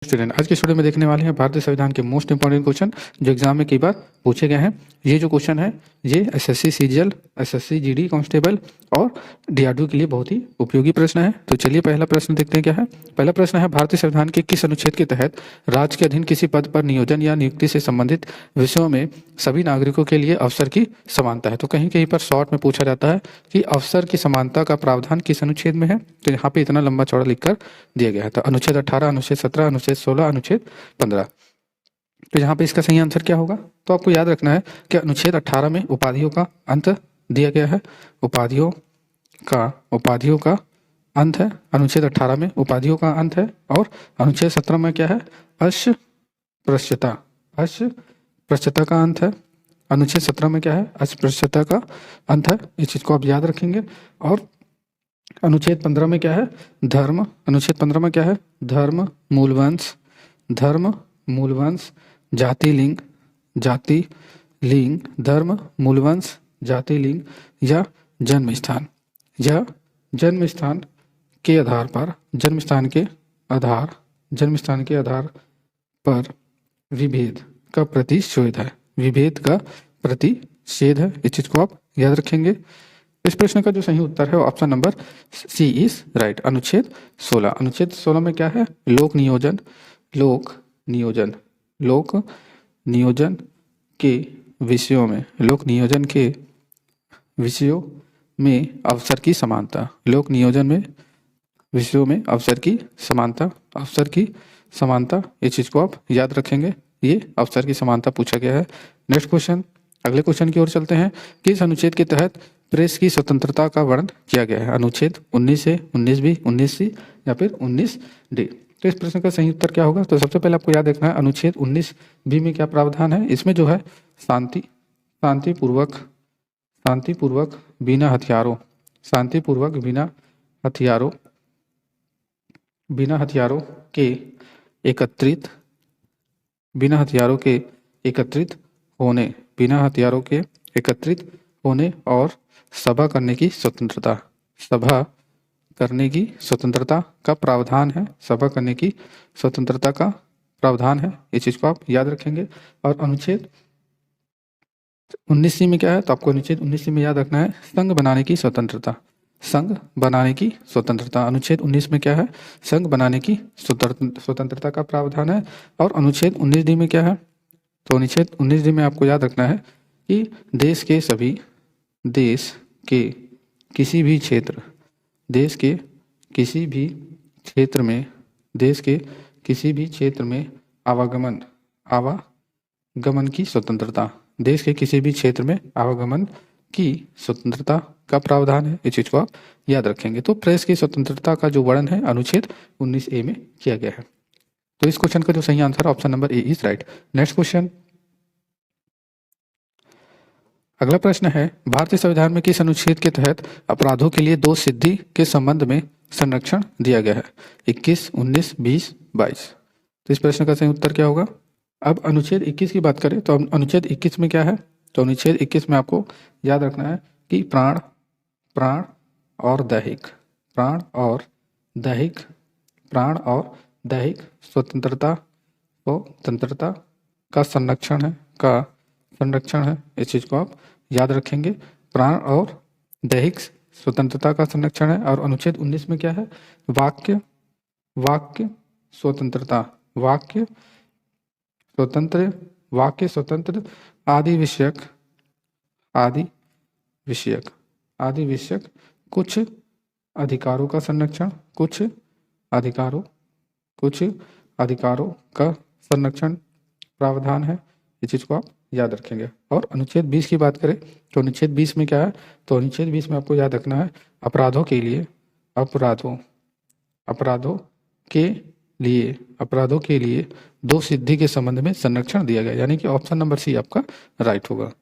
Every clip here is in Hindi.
स्टूडेंट आज के स्टूडियो में देखने वाले हैं भारतीय संविधान के मोस्ट इंपॉर्टेंट क्वेश्चन जो एग्जाम में कई बार पूछे गए हैं। ये जो क्वेश्चन है ये SSC CGL, SSC GD constable और डीआरडीओ के लिए बहुत ही उपयोगी प्रश्न है। तो चलिए पहला प्रश्न देखते हैं क्या है। पहला प्रश्न है भारतीय संविधान के किस अनुच्छेद के तहत राज्य के अधीन किसी पद पर नियोजन या नियुक्ति से संबंधित विषयों में सभी नागरिकों के लिए अवसर की समानता है। तो कहीं कहीं पर शॉर्ट में पूछा जाता है कि अवसर की समानता का प्रावधान किस अनुच्छेद में है। तो यहाँ पे इतना लंबा चौड़ा लिखकर दिया गया है। तो अनुच्छेद 18, अनुच्छेद 17, अनुच्छेद 16, अनुच्छेद 15। तो यहाँ पे इसका सही आंसर क्या होगा। तो आपको याद रखना है कि अनुच्छेद 18 में उपाधियों का अंत दिया गया है। उपाधियों का अंत है। अनुच्छेद 18 में उपाधियों का अंत है। और अनुच्छेद 17 में क्या है, अस्पृश्यता का अंत है। अनुच्छेद 17 में क्या है, अस्पृश्यता का अंत है। इस चीज को आप याद रखेंगे। और अनुच्छेद 15 में क्या है, धर्म। अनुच्छेद 15 में क्या है, धर्म मूलवंश जाति लिंग धर्म मूलवंश जाति लिंग या जन्म स्थान के आधार पर विभेद का प्रतिषेध है। इस चीज को आप याद रखेंगे। इस प्रश्न का जो सही उत्तर है वो option number C is right. अनुच्छेद 16 में क्या है, लोक नियोजन के विषयों में अवसर की समानता इस चीज को आप याद रखेंगे। ये अवसर की समानता पूछा गया है। नेक्स्ट क्वेश्चन, अगले क्वेश्चन की ओर चलते हैं। किस अनुच्छेद के तहत प्रेस की स्वतंत्रता का वर्णन किया गया है। अनुच्छेद 19 से 19 19C या फिर 19D। तो इस प्रश्न का सही उत्तर क्या होगा। तो सबसे पहले आपको याद रखना है अनुच्छेद 19B में क्या प्रावधान है। इसमें जो है शांतिपूर्वक बिना हथियारों के एकत्रित होने और सभा करने की स्वतंत्रता का प्रावधान है। इस चीज को आप याद रखेंगे। और अनुच्छेद 19C में क्या है, तो आपको अनुच्छेद 19C में याद रखना है संघ बनाने की स्वतंत्रता। अनुच्छेद 19 में क्या है, संघ बनाने की स्वतंत्रता का प्रावधान है। और अनुच्छेद 19D में क्या है, तो अनुच्छेद 19D में आपको याद रखना है कि देश के किसी भी क्षेत्र में आवागमन की स्वतंत्रता का प्रावधान है। इस चीज को आप याद रखेंगे। तो प्रेस की स्वतंत्रता का जो वर्णन है अनुच्छेद 19A में किया गया है। तो इस क्वेश्चन का जो सही आंसर है option number A is right. Next question, अगला प्रश्न है भारतीय संविधान में किस अनुच्छेद के तहत अपराधों के लिए दो सिद्धि के संबंध में संरक्षण दिया गया है। 21, 19, 20, 22। तो इस प्रश्न का सही उत्तर क्या होगा। अब अनुच्छेद 21 की बात करें तो अनुच्छेद 21 में क्या है, तो अनुच्छेद 21 में आपको याद रखना है कि प्राण और दैहिक स्वतंत्रता का संरक्षण है। इस चीज को आप याद रखेंगे। प्राण और दैहिक स्वतंत्रता का संरक्षण है। और अनुच्छेद 19 में क्या है, वाक्य स्वतंत्र आदि विषयक कुछ अधिकारों का संरक्षण प्रावधान है। इस चीज को आप याद रखेंगे। और अनुच्छेद 20 की बात करें तो अनुच्छेद 20 में क्या है, तो अनुच्छेद 20 में आपको याद रखना है अपराधों के लिए दो सिद्धि के संबंध में संरक्षण दिया गया, यानी कि ऑप्शन नंबर सी आपका राइट होगा।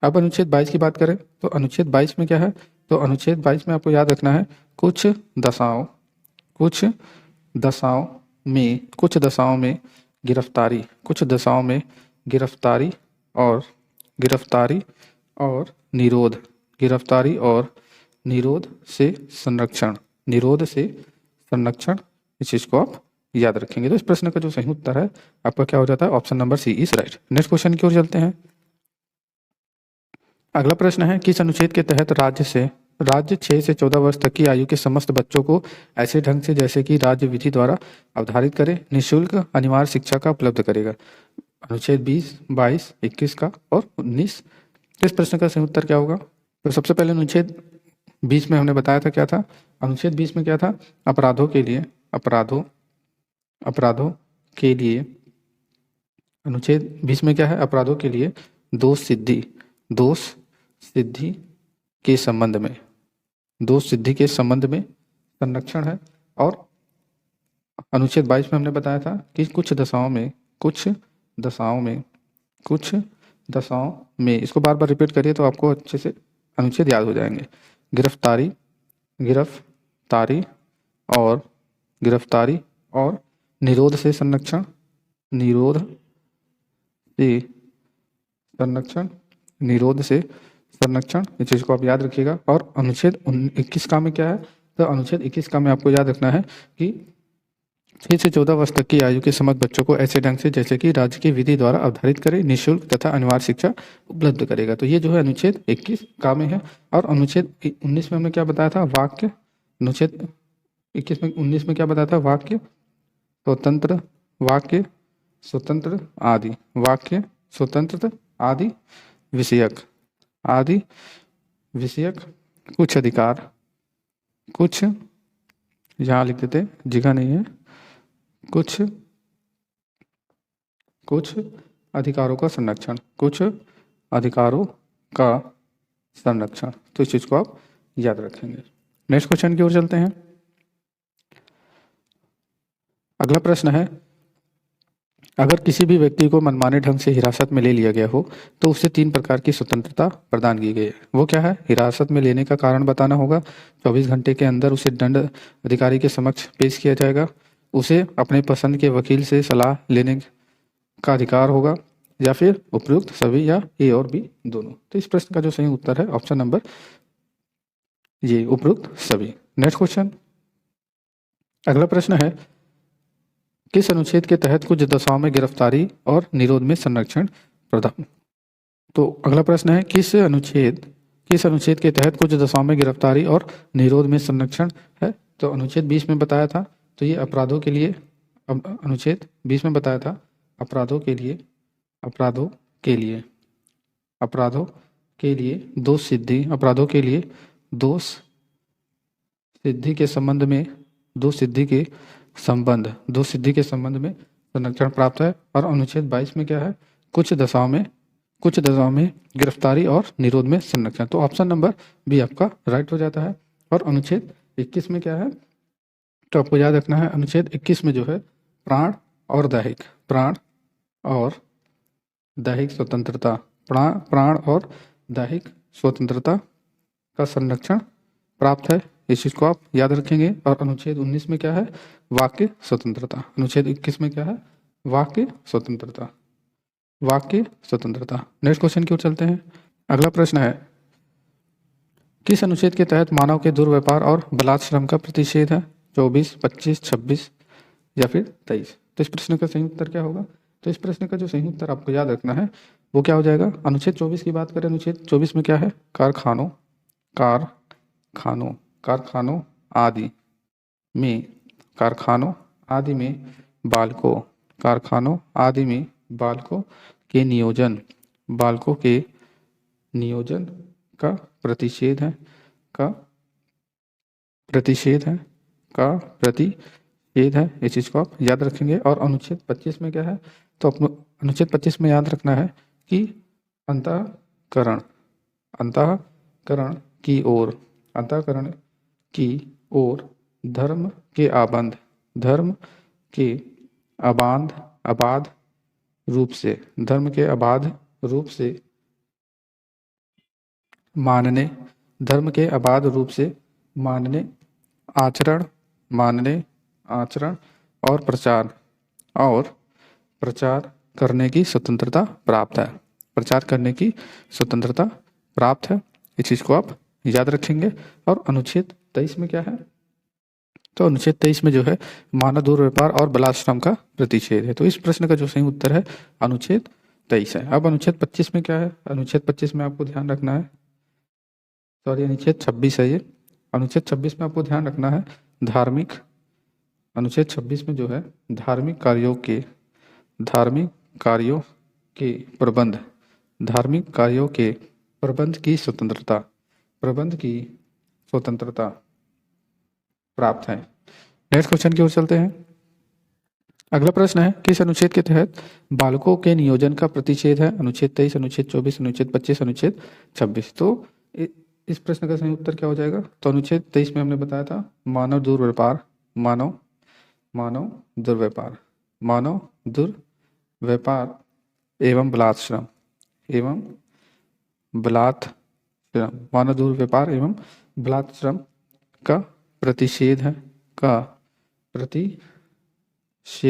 अब अनुच्छेद 22 की बात करें तो अनुच्छेद 22 में क्या है, तो अनुच्छेद 22 में आपको याद रखना है कुछ दशाओं में गिरफ्तारी और निरोध से संरक्षण। इस चीज को आप याद रखेंगे। तो इस प्रश्न का जो सही उत्तर है आपका क्या हो जाता है, option number C is right. Next question की ओर चलते हैं। अगला प्रश्न है, किस अनुच्छेद के तहत राज्य 6 से 14 वर्ष तक की आयु के समस्त बच्चों को ऐसे ढंग से जैसे कि राज्य विधि द्वारा अवधारित करे निःशुल्क अनिवार्य शिक्षा का उपलब्ध करेगा। अनुच्छेद 20, 22, 21 का और 19। इस प्रश्न का सही उत्तर क्या होगा? तो सबसे पहले अनुच्छेद 20 में हमने बताया था क्या था, अनुच्छेद 20 में क्या था, अपराधों के लिए अनुच्छेद 20 में क्या है, अपराधों के लिए दोष सिद्धि के संबंध में संरक्षण है। और अनुच्छेद 22 में हमने बताया था कि कुछ दशाओं में इसको बार बार रिपीट करिए तो आपको अच्छे से अनुच्छेद याद हो जाएंगे। गिरफ्तारी और निरोध से संरक्षण इस चीज़ को आप याद रखिएगा। और अनुच्छेद 21 का में क्या है, तो अनुच्छेद 21 का में आपको याद रखना है कि 6 से 14 वर्ष तक की आयु के समस्त बच्चों को ऐसे ढंग से जैसे कि राज्य की विधि द्वारा अवधारित करे निःशुल्क तथा अनिवार्य शिक्षा उपलब्ध करेगा। तो ये जो है अनुच्छेद 21 का में है। और अनुच्छेद 19 में हमने क्या बताया था, अनुच्छेद 19 में क्या बताया था, वाक्य स्वतंत्र आदि विषयक कुछ यहाँ लिख देते, जगह नहीं है, कुछ अधिकारों का संरक्षण। तो इस चीज़ को आप याद रखेंगे। नेक्स्ट क्वेश्चन की ओर चलते हैं। अगला प्रश्न है, अगर किसी भी व्यक्ति को मनमाने ढंग से हिरासत में ले लिया गया हो तो उसे 3 प्रकार की स्वतंत्रता प्रदान की गई है। वो क्या है, हिरासत में लेने का कारण बताना होगा, 24 घंटे के अंदर उसे दंड अधिकारी के समक्ष पेश किया जाएगा, उसे अपने पसंद के वकील से सलाह लेने का अधिकार होगा, या फिर उपयुक्त सभी, या ए और बी दोनों। तो इस प्रश्न का जो सही उत्तर है ऑप्शन नंबर ये, उपयुक्त सभी। नेक्स्ट क्वेश्चन, अगला प्रश्न है, किस अनुच्छेद के तहत कुछ दशाओं में गिरफ्तारी और निरोध में संरक्षण प्रदान। तो अगला प्रश्न है, किस अनुच्छेद के तहत कुछ दशाओं में गिरफ्तारी और निरोध में संरक्षण है। तो अनुच्छेद 20 में बताया था, तो ये अपराधों के लिए, अनुच्छेद 20 में बताया था अपराधों के लिए दोष सिद्धि के संबंध में संरक्षण प्राप्त है। और अनुच्छेद 22 में क्या है, कुछ दशाओं में गिरफ्तारी और निरोध में संरक्षण। तो ऑप्शन नंबर बी आपका राइट हो जाता है। और अनुच्छेद 21 में क्या है, तो आपको याद रखना है, अनुच्छेद 21 में जो है प्राण और दैहिक स्वतंत्रता का संरक्षण प्राप्त है। इस चीज़ को आप याद रखेंगे। और अनुच्छेद 19 में क्या है, वाक्य स्वतंत्रता। अनुच्छेद 21 में क्या है, वाक्य स्वतंत्रता। नेक्स्ट क्वेश्चन की ओर चलते हैं। अगला प्रश्न है, किस अनुच्छेद के तहत मानव के दुर्व्यवहार और बलात्श्रम का प्रतिषेध है। 24, 25, 26 या फिर 23। तो इस प्रश्न का सही उत्तर क्या होगा। तो इस प्रश्न का जो सही उत्तर आपको याद रखना है वो क्या हो जाएगा, अनुच्छेद 24 की बात करें, अनुच्छेद 24 में क्या है, कारखानों आदि में बालकों के नियोजन का प्रतिषेध है। इस चीज को आप याद रखेंगे। और अनुच्छेद 25 में क्या है, तो अनुच्छेद 25 में याद रखना है कि अंतःकरण की ओर धर्म के अबाध रूप से मानने आचरण और प्रचार करने की स्वतंत्रता प्राप्त है। इस चीज को आप याद रखेंगे। और अनुच्छेद 23 में क्या है, तो अनुच्छेद 23 में जो है मानव दुर्व्यवहार और बलात्श्रम का प्रतिषेध है। तो इस प्रश्न का जो सही उत्तर है अनुच्छेद 23 है। अब अनुच्छेद 25 में क्या है? अनुच्छेद 25 में आपको ध्यान रखना है, सॉरी अनुच्छेद 26 है ये। अनुच्छेद 26 में आपको ध्यान रखना है धार्मिक, अनुच्छेद 26 में जो है धार्मिक कार्यों के प्रबंध, धार्मिक कार्यों के प्रबंध की स्वतंत्रता प्राप्त है। नेक्स्ट क्वेश्चन की ओर चलते हैं। अगला प्रश्न है किस अनुच्छेद के तहत बालकों के नियोजन का प्रतिषेध है? अनुच्छेद 23, अनुच्छेद 24, अनुच्छेद 25, अनुच्छेद 26। तो इस प्रश्न का सही उत्तर क्या हो जाएगा? तो अनुच्छेद 23 में हमने बताया था मानव दुर्व्यवहार एवं बलात्श्रम मानव दुर्व्यवहार एवं बलात्श्रम का प्रतिषेध है इस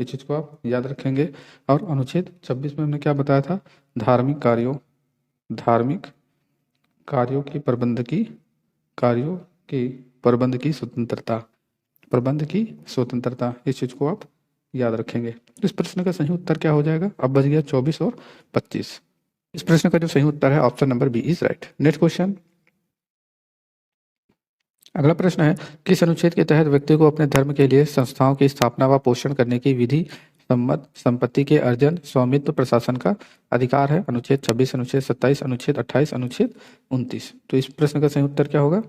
चीज को आप याद रखेंगे। और अनुच्छेद 26 में हमने क्या बताया था? धार्मिक कार्यों के प्रबंध की स्वतंत्रता, इस चीज को आप याद रखेंगे। इस प्रश्न का सही उत्तर क्या हो जाएगा? अब बच गया 24 और 25। इस प्रश्न का जो सही उत्तर है option number B is right. Next question, अगला प्रश्न है किस अनुच्छेद के तहत व्यक्ति को अपने धर्म के लिए संस्थाओं की स्थापना व पोषण करने की विधि सम्मत संपत्ति के अर्जन, स्वामित्व, प्रशासन का अधिकार है? अनुच्छेद 26, अनुच्छेद 27, अनुच्छेद 28, अनुच्छेद 29। तो इस प्रश्न का सही उत्तर क्या होगा?